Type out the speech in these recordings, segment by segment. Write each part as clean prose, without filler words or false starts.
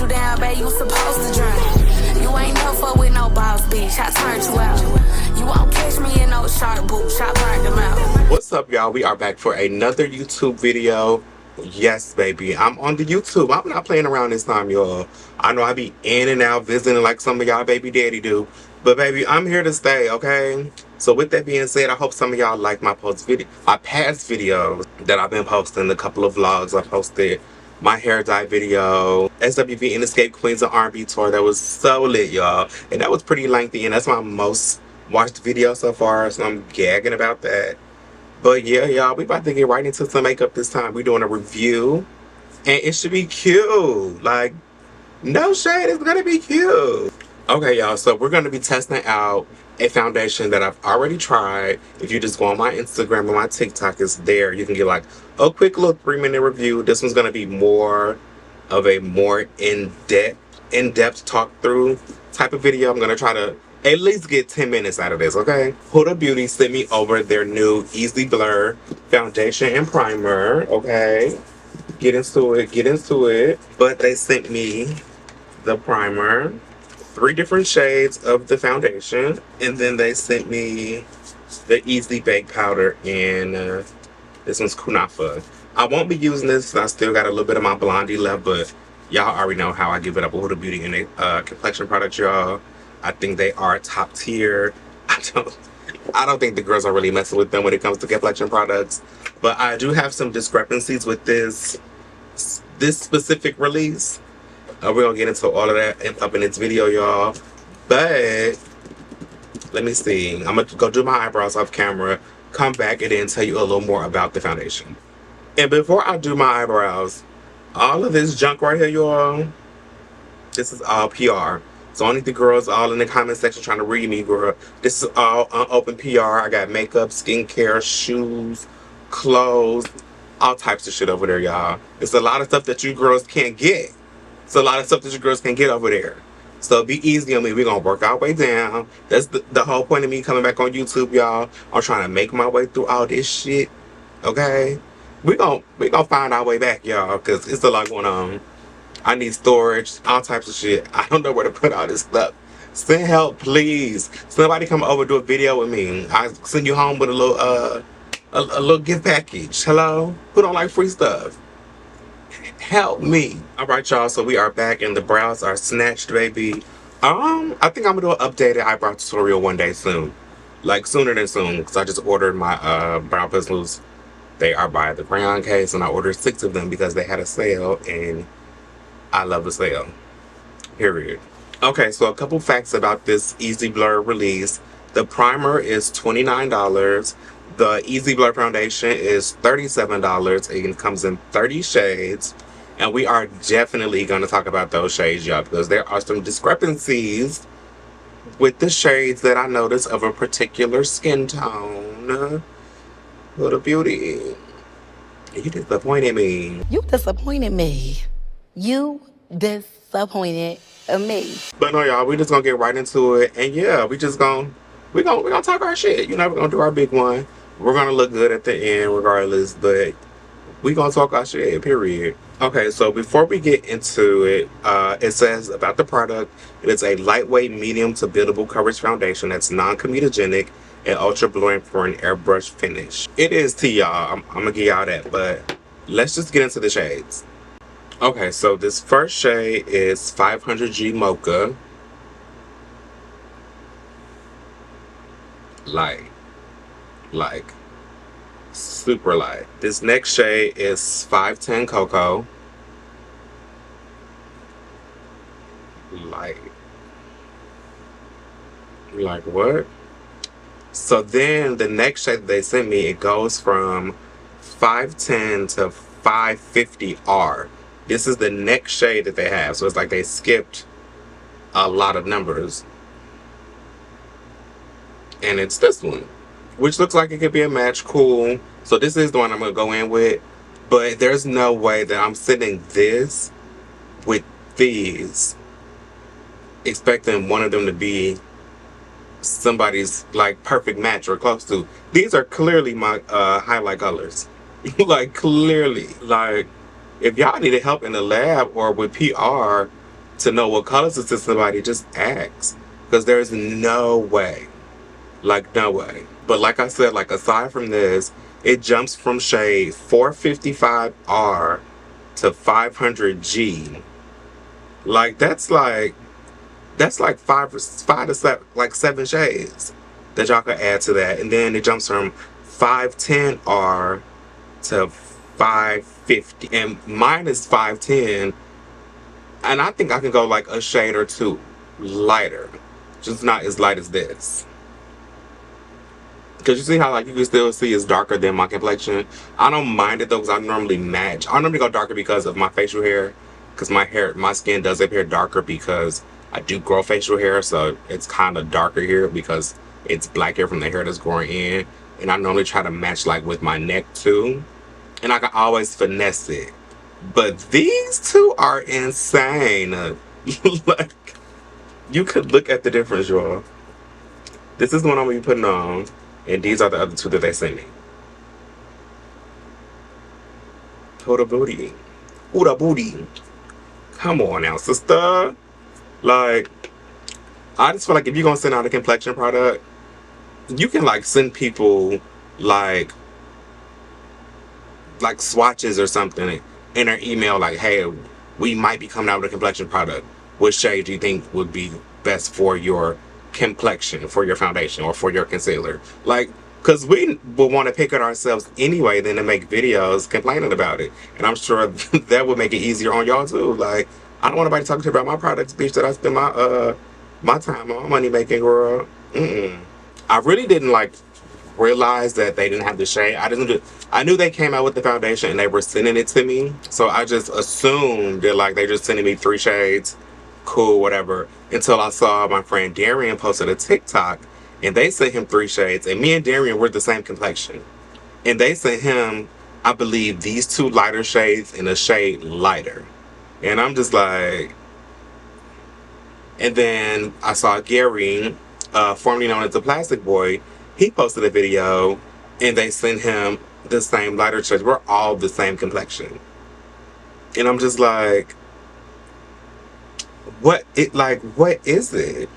you down, babe, you supposed to drown. You ain't no fuck with no boss, bitch, I turned you out. You won't catch me in no shark boots, I burned them out. What's up, y'all? We are back for another YouTube video. Yes, baby, I'm on the YouTube. I'm not playing around this time, y'all. I know I be in and out visiting like some of y'all baby daddy do. But baby, I'm here to stay, okay? So with that being said, I hope some of y'all like my past videos that I've been posting. A couple of vlogs I posted. My hair dye video, SWV and Escape Queens of R&B tour. That was so lit, y'all. And that was pretty lengthy, and that's my most watched video so far, so I'm gagging about that. But yeah, y'all, we about to get right into some makeup this time. We're doing a review, and it should be cute. Like, no shade, it's gonna be cute. Okay, y'all, so we're gonna be testing out a foundation that I've already tried. If you just go on my Instagram or my TikTok, it's there. You can get like a quick little 3-minute review. This one's gonna be more of a more in-depth talk through type of video. I'm gonna try to at least get 10 minutes out of this, okay? Huda Beauty sent me over their new Easy Blur foundation and primer, okay? Get into it. But they sent me the primer, 3 different shades of the foundation, and then they sent me the Easy Bake Powder, and this one's Kunafa. I won't be using this, I still got a little bit of my blondie left, but y'all already know how I give it up with Huda Beauty and a complexion product, y'all. I think they are top tier. I don't think the girls are really messing with them when it comes to complexion products. But I do have some discrepancies with this specific release. We're gonna get into all of that up in this video, y'all. But let me see. I'm gonna go do my eyebrows off camera, come back, and then tell you a little more about the foundation. And before I do my eyebrows, all of this junk right here, y'all, this is all PR. So only the girls all in the comment section trying to read me, girl. This is all unopened PR. I got makeup, skincare, shoes, clothes, all types of shit over there, y'all. It's a lot of stuff that you girls can't get. It's a lot of stuff that you girls can get over there. So be easy on me. We're going to work our way down. That's the whole point of me coming back on YouTube, y'all. I'm trying to make my way through all this shit. Okay? We're gonna find our way back, y'all, because it's a lot going on. I need storage, all types of shit. I don't know where to put all this stuff. Send help, please. Somebody come over, do a video with me. I send you home with a little gift package. Hello? Who don't like free stuff? Help me. All right, y'all. So we are back, and the brows are snatched, baby. I think I'm gonna do an updated eyebrow tutorial one day soon, like sooner than soon, because I just ordered my brow pencils. They are by the Crayon Case, and I ordered 6 of them because they had a sale, and I love the sale. Period. Okay, so a couple facts about this Easy Blur release. The primer is $29. The Easy Blur foundation is $37. It comes in 30 shades. And we are definitely going to talk about those shades, y'all, because there are some discrepancies with the shades that I noticed of a particular skin tone. Huda Beauty, you disappointed me. You disappointed me. You disappointed me. But no, y'all, we just gonna get right into it, and yeah, we gonna talk our shit. You know, we're gonna do our big one. We're gonna look good at the end, regardless. But we gonna talk our shit. Period. Okay, so before we get into it, it says about the product. It is a lightweight, medium to buildable coverage foundation that's non-comedogenic and ultra blurring for an airbrush finish. It is tea, y'all. I'm gonna give y'all that, but let's just get into the shades. Okay, so this first shade is 500G Mocha. Light. Like, super light. This next shade is 510 Cocoa. Light. Like, what? So then the next shade they sent me, it goes from 510 to 550R. This is the next shade that they have. So it's like they skipped a lot of numbers. And it's this one, which looks like it could be a match. Cool. So this is the one I'm going to go in with. But there's no way that I'm sitting this with these, expecting one of them to be somebody's like perfect match or close to. These are clearly my highlight colors. Like, clearly. Like, if y'all needed help in the lab or with PR, to know what colors to send somebody, just ask. Because there's no way. Like, no way. But like I said, like, aside from this, it jumps from shade 455R to 500G. Like, that's like five to seven, like 7 shades that y'all could add to that. And then it jumps from 510R to 550. And mine is 510. And I think I can go like a shade or two lighter. Just not as light as this. Because you see how like you can still see it's darker than my complexion. I don't mind it though, because I normally match. I normally go darker because of my facial hair. Because my skin does appear darker because I do grow facial hair. So it's kind of darker here because it's black hair from the hair that's growing in. And I normally try to match like with my neck too. And I can always finesse it. But these two are insane. Like, you could look at the difference, y'all. This is the one I'm going to be putting on. And these are the other two that they sent me. HUDA booty. HUDA booty. Come on now, sister. Like, I just feel like if you're going to send out a complexion product, you can, like, send people, like swatches or something in their email, like, hey, we might be coming out with a complexion product. What shade do you think would be best for your complexion, for your foundation, or for your concealer? Like, because we would want to pick it ourselves anyway than to make videos complaining about it. And I'm sure that would make it easier on y'all too. Like, I don't want nobody talking to me about my products, bitch, that I spend my time on, money making, girl. I really didn't like realize that they didn't have the shade. I knew they came out with the foundation and they were sending it to me, so I just assumed that like they just sending me 3 shades, cool, whatever, until I saw my friend Darian posted a TikTok and they sent him 3 shades, and me and Darian were the same complexion, and they sent him, I believe, these 2 lighter shades and a shade lighter. And I'm just like, and then I saw Gary, formerly known as the Plastic Boy, he posted a video and they sent him the same lighter shades. We're all the same complexion. And I'm just like, what is it?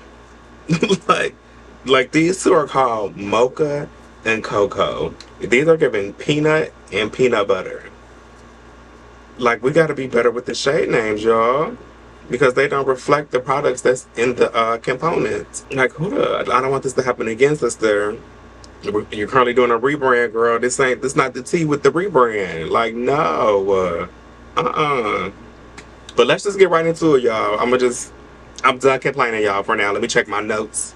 like these two are called Mocha and Cocoa. These are giving peanut and peanut butter. Like, we gotta be better with the shade names, y'all, because they don't reflect the products that's in the components. Like, HUDA, I don't want this to happen again, sister. You're currently doing a rebrand, girl. This not the tea with the rebrand. Like, no. But let's just get right into it, y'all. I'm done complaining, y'all, for now. Let me check my notes.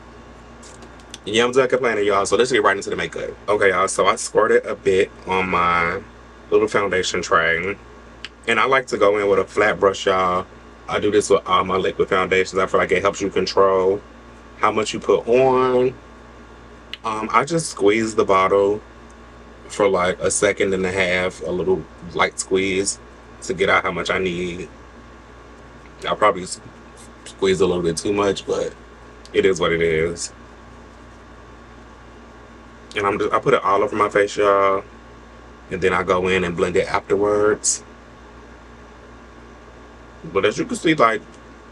Yeah, I'm done complaining, y'all. So let's get right into the makeup. Okay, y'all. So I squirted a bit on my little foundation tray. And I like to go in with a flat brush, y'all. I do this with all my liquid foundations. I feel like it helps you control how much you put on. I just squeeze the bottle for like a second and a half, a little light squeeze to get out how much I need. I'll probably squeeze a little bit too much, but it is what it is. And I put it all over my face, y'all. And then I go in and blend it afterwards. But as you can see, like,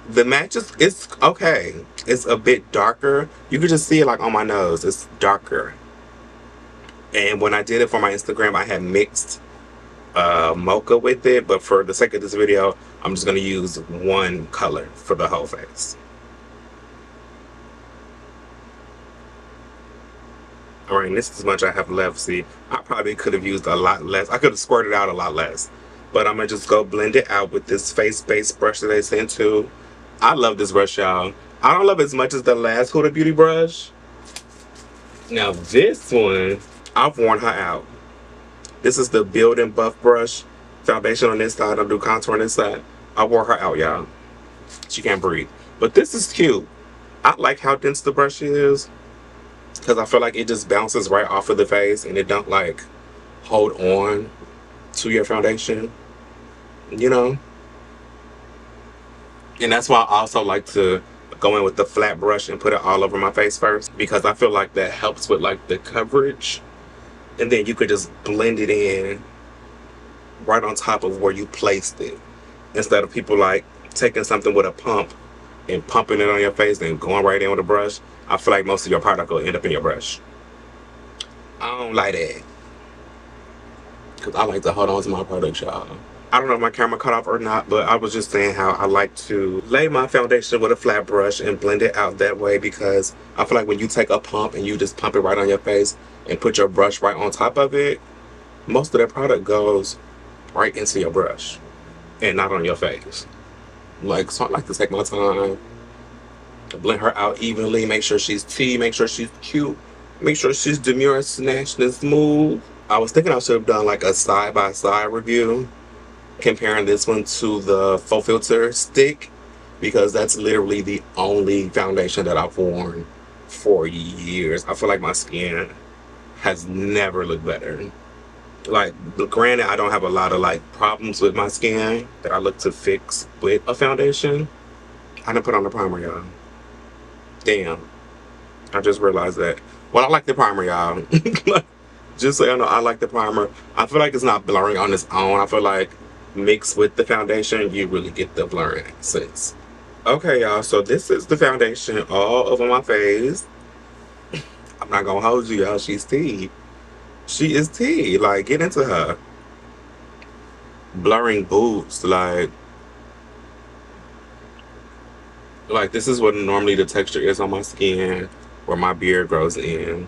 the match it's okay. It's a bit darker. You can just see it like on my nose. It's darker. And when I did it for my Instagram, I had mixed mocha with it. But for the sake of this video, I'm just going to use one color for the whole face. Alright, this is as much I have left. See, I probably could have used a lot less. I could have squirted out a lot less. But I'm going to just go blend it out with this face-based brush that they sent to. I love this brush, y'all. I don't love it as much as the last Huda Beauty brush. Now this one, I've worn her out. This is the Build and Buff brush. Foundation on this side, I'll do contour on this side. I wore her out, y'all. She can't breathe. But this is cute. I like how dense the brush is, because I feel like it just bounces right off of the face and it don't like hold on to your foundation, you know. And that's why I also like to go in with the flat brush and put it all over my face first, because I feel like that helps with like the coverage, and then you could just blend it in right on top of where you placed it, instead of people like taking something with a pump and pumping it on your face and going right in with a brush, I feel like most of your product will end up in your brush. I don't like that. Because I like to hold on to my products, y'all. I don't know if my camera cut off or not, but I was just saying how I like to lay my foundation with a flat brush and blend it out that way, because I feel like when you take a pump and you just pump it right on your face and put your brush right on top of it, most of that product goes right into your brush and not on your face. Like, so I like to take my time to blend her out evenly, make sure she's T, make sure she's cute, make sure she's demure, snatched, and smooth. I was thinking I should have done like a side-by-side review comparing this one to the Faux Filter stick, because that's literally the only foundation that I've worn for years. I feel like my skin has never looked better. Like, granted, I don't have a lot of like problems with my skin that I look to fix with a foundation. I didn't put on the primer, y'all. Damn, I just realized that. Well, I like the primer, y'all. Just so you know, I like the primer. I feel like it's not blurring on its own. I feel like mixed with the foundation, you really get the blurring sense. Okay, y'all, so this is the foundation all over my face. I'm not gonna hold you, y'all. She's tea. She is tea. Like, get into her. Blurring boots, like this is what normally the texture is on my skin, where my beard grows in.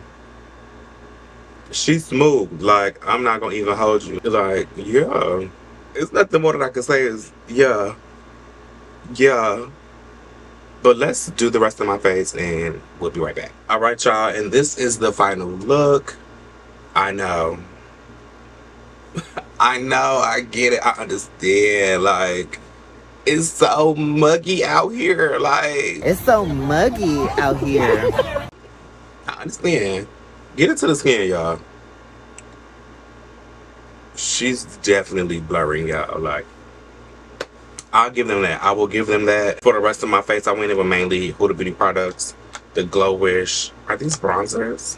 She's smooth. Like, I'm not gonna even hold you. Like, yeah. It's nothing more that I can say is, yeah. Yeah. But let's do the rest of my face and we'll be right back. Alright, y'all, and this is the final look. I know. I know, I get it, I understand. Like, it's so muggy out here. Like, it's so muggy out here. I understand. Get into the skin, y'all. She's definitely blurring, y'all. Like, I'll give them that. I will give them that. For the rest of my face, I went in with mainly Huda Beauty products. The Glowish. Are these bronzers?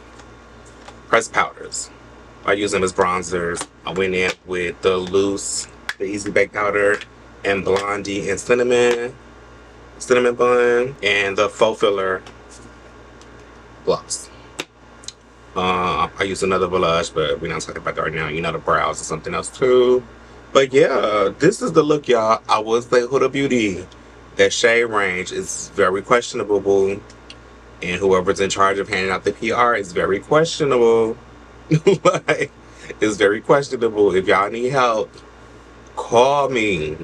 Pressed powders. I use them as bronzers. I went in with the loose, the Easy Bake powder, and Blondie and cinnamon bun, and the Faux Filler gloss. I use another blush, but we're not talking about that right now. You know, the brows or something else too. But yeah, this is the look, y'all. I will say Huda Beauty, that shade range is very questionable, and whoever's in charge of handing out the PR is very questionable. Like, it's very questionable. If y'all need help, call me.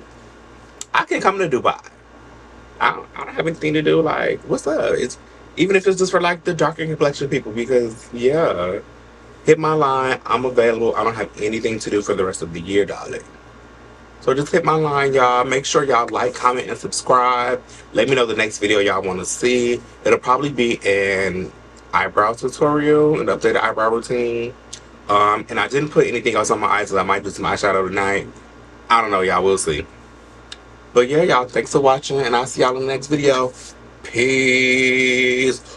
I can come to Dubai. I don't have anything to do. Like, what's up? It's even if it's just for like the darker complexion people, because yeah, hit my line. I'm available. I don't have anything to do for the rest of the year, darling. So just hit my line, y'all. Make sure y'all like, comment, and subscribe. Let me know the next video y'all want to see. It'll probably be an eyebrow tutorial, an updated eyebrow routine. And I didn't put anything else on my eyes, so I might do some eyeshadow tonight. I don't know, y'all. We'll see. But yeah, y'all, thanks for watching, and I'll see y'all in the next video. Peace.